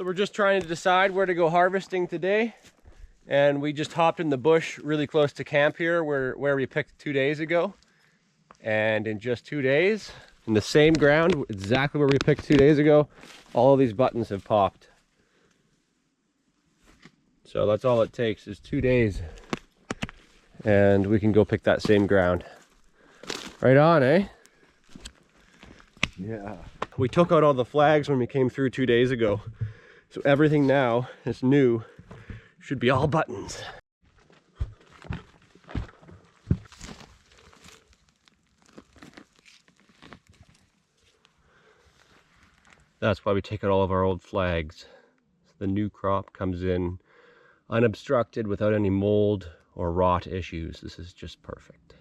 So we're just trying to decide where to go harvesting today. And we just hopped in the bush really close to camp here where we picked 2 days ago. And in just 2 days, in the same ground, exactly where we picked 2 days ago, all of these buttons have popped. So that's all it takes is 2 days. And we can go pick that same ground. Right on, eh? Yeah. We took out all the flags when we came through 2 days ago. So everything now is new. Should be all buttons. That's why we take out all of our old flags. So the new crop comes in unobstructed without any mold or rot issues. This is just perfect.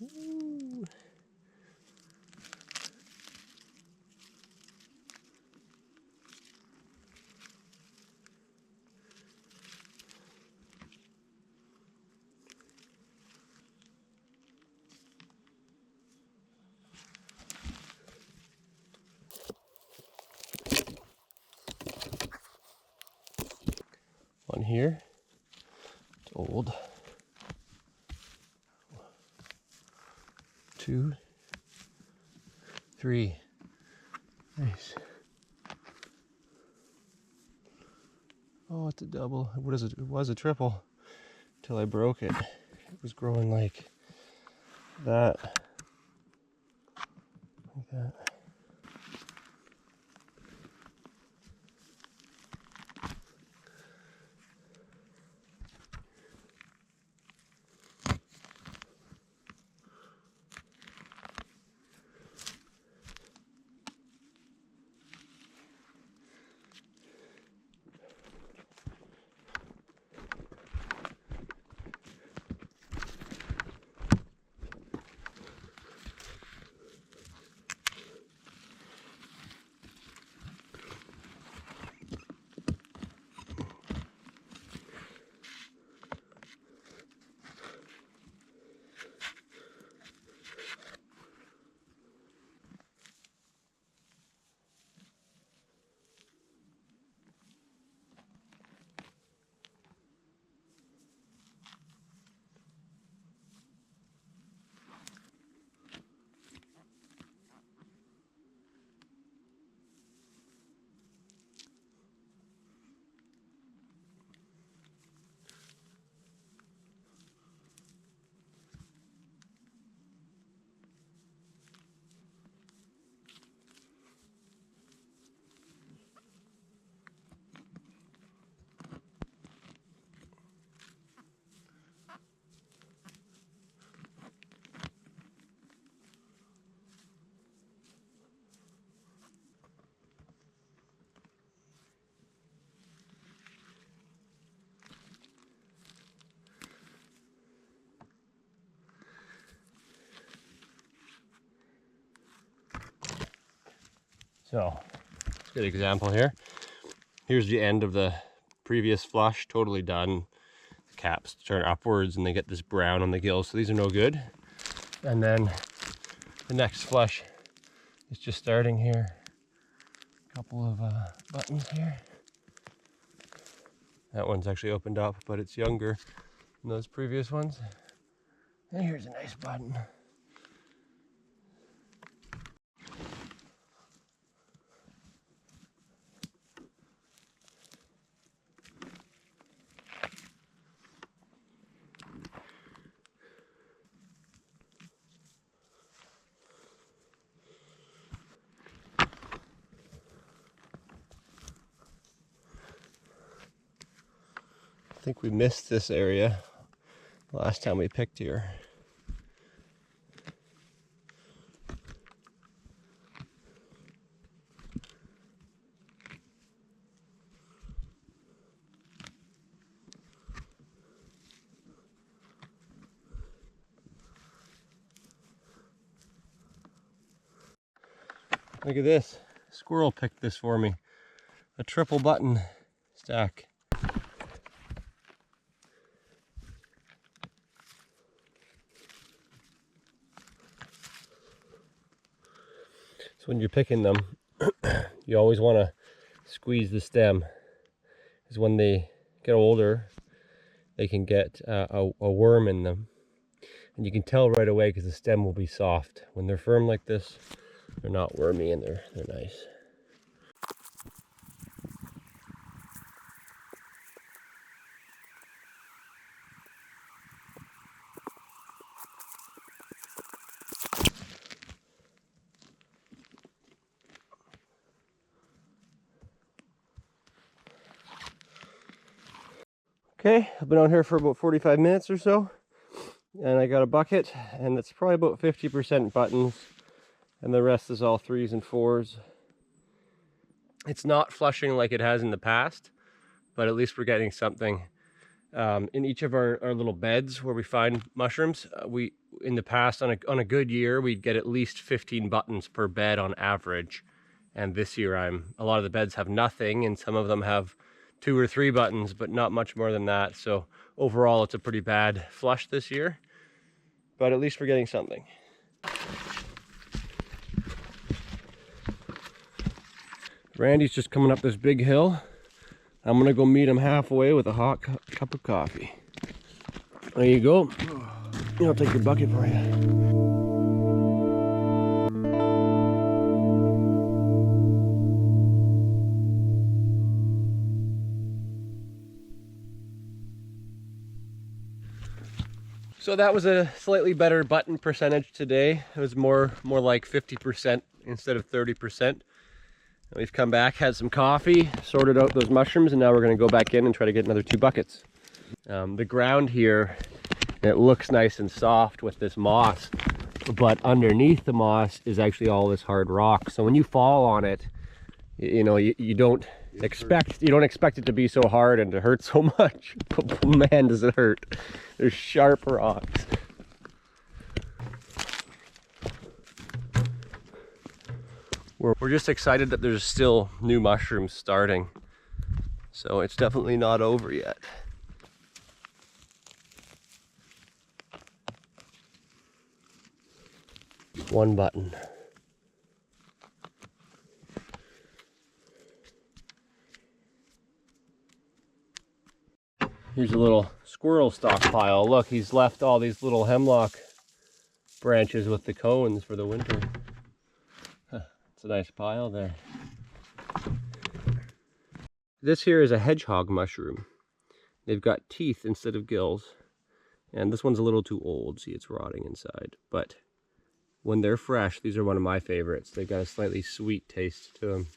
Ooh. One here. It's old. 2, 3. Nice. Oh, it's a double. What is it? It was a triple till I broke it. It was growing like that. Like that. So, it's a good example here. Here's the end of the previous flush, totally done. The caps turn upwards and they get this brown on the gills, so these are no good. And then the next flush is just starting here. A couple of buttons here. That one's actually opened up, but it's younger than those previous ones. And here's a nice button. think we missed this area last time we picked here. Look at this. Squirrel picked this for me. A triple button stack. So when you're picking them, you always want to squeeze the stem, because when they get older, they can get a worm in them. And you can tell right away because the stem will be soft. When they're firm like this, they're not wormy and they're nice. Okay, I've been out here for about 45 minutes or so, and I got a bucket, and it's probably about 50% buttons, and the rest is all 3s and 4s. It's not flushing like it has in the past, but at least we're getting something. In each of our little beds where we find mushrooms, in the past, on a good year, we'd get at least 15 buttons per bed on average. And this year, a lot of the beds have nothing, and some of them have 2 or 3 buttons, but not much more than that. So overall, it's a pretty bad flush this year, but at least we're getting something. Randy's just coming up this big hill. I'm gonna go meet him halfway with a hot cup of coffee. There you go. I'll take your bucket for you. So that was a slightly better button percentage today. It was more like 50% instead of 30%. We've come back, had some coffee, sorted out those mushrooms, and now we're going to go back in and try to get another 2 buckets. The ground here, it looks nice and soft with this moss, but underneath the moss is actually all this hard rock. So when you fall on it, you know, you don't expect it to be so hard and to hurt so much. But man, does it hurt. There's sharp rocks. We're just excited that there's still new mushrooms starting. So it's definitely not over yet. One button. Here's a little squirrel stockpile. Look, he's left all these little hemlock branches with the cones for the winter. It's a nice pile there. This here is a hedgehog mushroom. They've got teeth instead of gills. And this one's a little too old. See, it's rotting inside. But when they're fresh, these are one of my favorites. They've got a slightly sweet taste to them.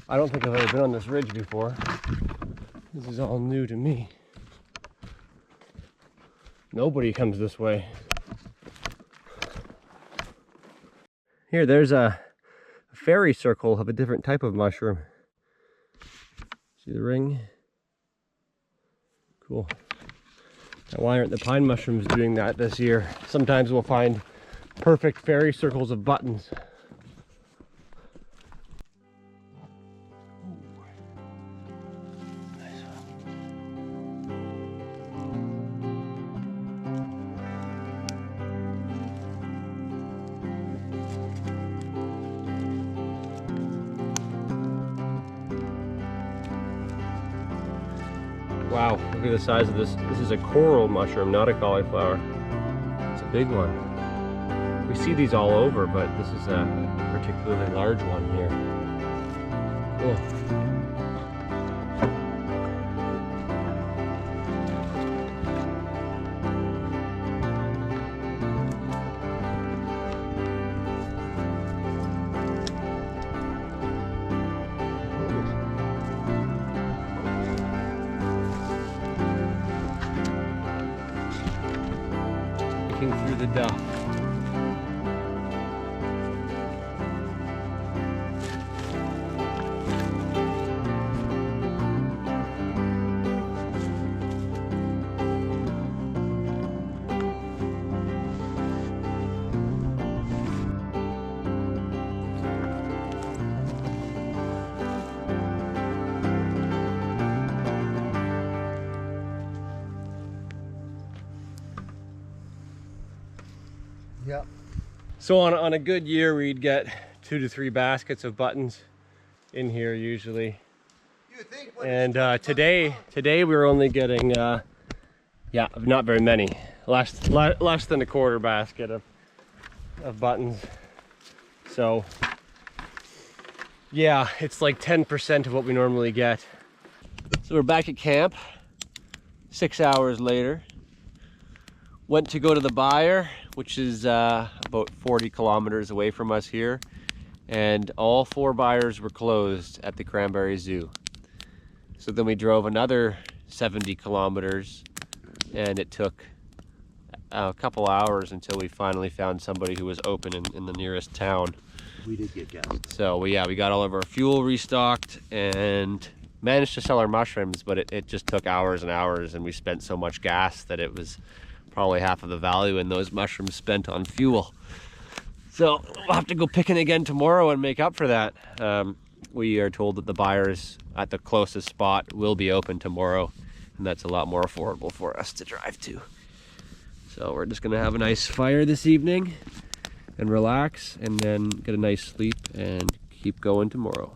I don't think I've ever been on this ridge before. This is all new to me. Nobody comes this way. Here, there's a fairy circle of a different type of mushroom. See the ring? Cool. Now, why aren't the pine mushrooms doing that this year? Sometimes we'll find perfect fairy circles of buttons. Wow, look at the size of this. This is a coral mushroom, not a cauliflower. It's a big one. We see these all over, but this is a particularly large one here. Cool. Through the duff. Yep. So on a good year, we'd get 2 to 3 baskets of buttons in here usually. And today we were only getting, yeah, not very many. Less than a quarter basket of buttons. So yeah, it's like 10% of what we normally get. So we're back at camp 6 hours later. Went to go to the buyer, which is about 40 kilometers away from us here, and all 4 buyers were closed at the Cranberry Zoo. So then we drove another 70 kilometers, and it took a couple hours until we finally found somebody who was open in the nearest town. We did get gas. So we got all of our fuel restocked and managed to sell our mushrooms, but it just took hours and hours, and we spent so much gas that it was probably half of the value in those mushrooms spent on fuel. So we'll have to go picking again tomorrow and make up for that. We are told that the buyers at the closest spot will be open tomorrow, and that's a lot more affordable for us to drive to. So we're just gonna have a nice fire this evening and relax, and then get a nice sleep and keep going tomorrow.